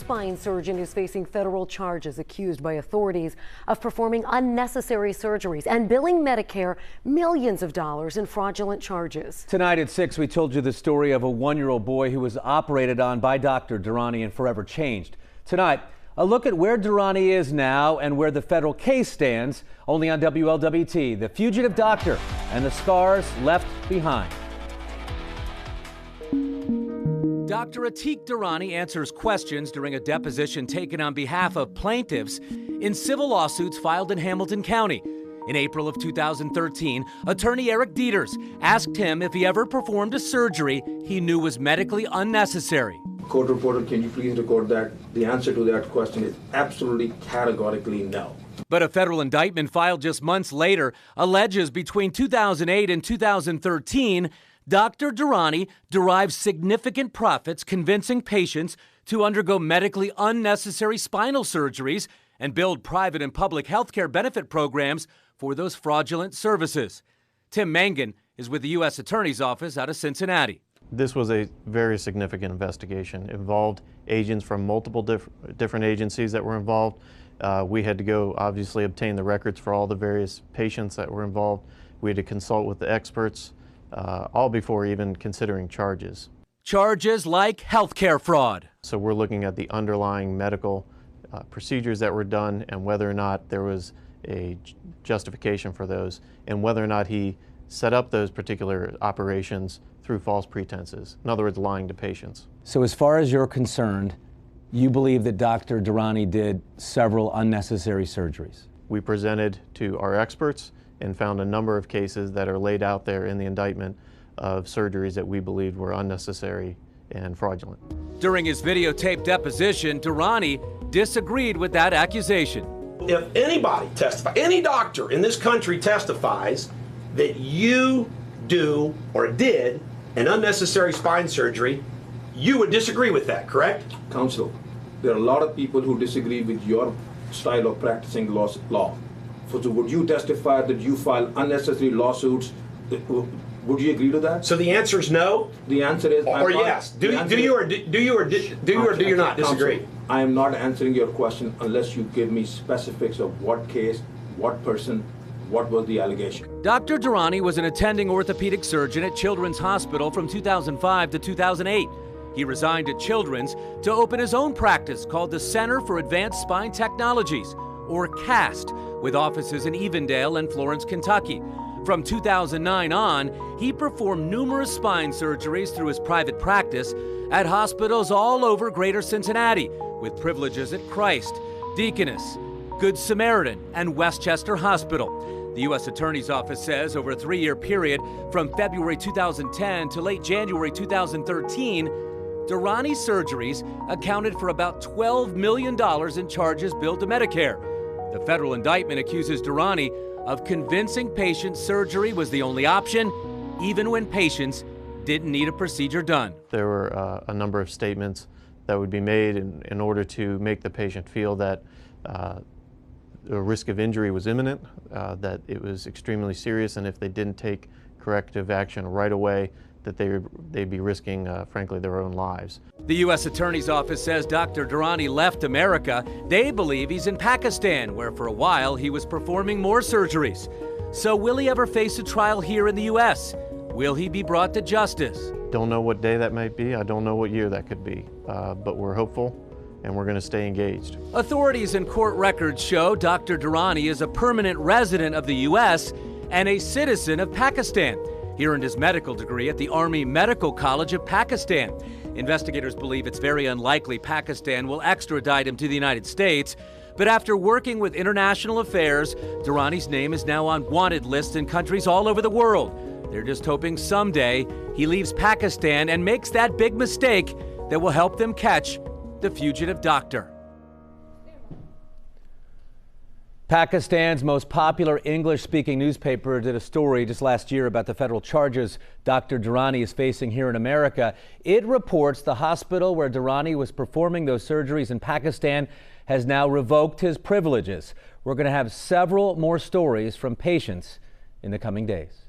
spine surgeon is facing federal charges, accused by authorities of performing unnecessary surgeries and billing Medicare millions of dollars in fraudulent charges. Tonight at 6, we told you the story of a 1-year-old boy who was operated on by Dr. Durrani and forever changed. Tonight, a look at where Durrani is now and where the federal case stands, only on WLWT, the fugitive doctor and the scars left behind. Dr. Atiq Durrani answers questions during a deposition taken on behalf of plaintiffs in civil lawsuits filed in Hamilton County. In April of 2013, attorney Eric Dieters asked him if he ever performed a surgery he knew was medically unnecessary. Court reporter, can you please record that? The answer to that question is absolutely categorically no. But a federal indictment filed just months later alleges between 2008 and 2013, Dr. Durrani derived significant profits convincing patients to undergo medically unnecessary spinal surgeries and build private and public health care benefit programs for those fraudulent services. Tim Mangan is with the U.S. Attorney's Office out of Cincinnati. This was a very significant investigation. It involved agents from multiple different agencies that were involved. We had to go, obviously, obtain the records for all the various patients that were involved. We had to consult with the experts, all before even considering charges. Charges like healthcare fraud. So we're looking at the underlying medical procedures that were done and whether or not there was a justification for those and whether or not he set up those particular operations through false pretenses. In other words, lying to patients. So as far as you're concerned, you believe that Dr. Durrani did several unnecessary surgeries? We presented to our experts and found a number of cases that are laid out there in the indictment of surgeries that we believed were unnecessary and fraudulent. During his videotaped deposition, Durrani disagreed with that accusation. If anybody testifies, any doctor in this country testifies that you do or did an unnecessary spine surgery, you would disagree with that, correct? Counsel, there are a lot of people who disagree with your style of practicing law. So would you testify that you file unnecessary lawsuits? Would you agree to that? So the answer is no? The answer is or yes. Do you or do you not disagree? Counsel, I am not answering your question unless you give me specifics of what case, what person, what was the allegation. Dr. Durrani was an attending orthopedic surgeon at Children's Hospital from 2005 to 2008. He resigned at Children's to open his own practice called the Center for Advanced Spine Technologies, or CAST, with offices in Evendale and Florence, Kentucky. From 2009 on, he performed numerous spine surgeries through his private practice at hospitals all over Greater Cincinnati, with privileges at Christ, Deaconess, Good Samaritan, and Westchester Hospital. The U.S. Attorney's Office says over a 3-year period from February 2010 to late January 2013, Durrani's surgeries accounted for about $12 million in charges billed to Medicare. The federal indictment accuses Durrani of convincing patients surgery was the only option, even when patients didn't need a procedure done. There were a number of statements that would be made in order to make the patient feel that the risk of injury was imminent, that it was extremely serious, and if they didn't take corrective action right away, that they'd be risking, frankly, their own lives. The U.S. Attorney's Office says Dr. Durrani left America. They believe he's in Pakistan, where for a while he was performing more surgeries. So will he ever face a trial here in the U.S.? Will he be brought to justice? Don't know what day that might be. I don't know what year that could be, but we're hopeful and we're going to stay engaged. Authorities and court records show Dr. Durrani is a permanent resident of the U.S. and a citizen of Pakistan. He earned his medical degree at the Army Medical College of Pakistan. Investigators believe it's very unlikely Pakistan will extradite him to the United States. But after working with International Affairs, Durrani's name is now on wanted lists in countries all over the world. They're just hoping someday he leaves Pakistan and makes that big mistake that will help them catch the fugitive doctor. Pakistan's most popular English-speaking newspaper did a story just last year about the federal charges Dr. Durrani is facing here in America. It reports the hospital where Durrani was performing those surgeries in Pakistan has now revoked his privileges. We're going to have several more stories from patients in the coming days.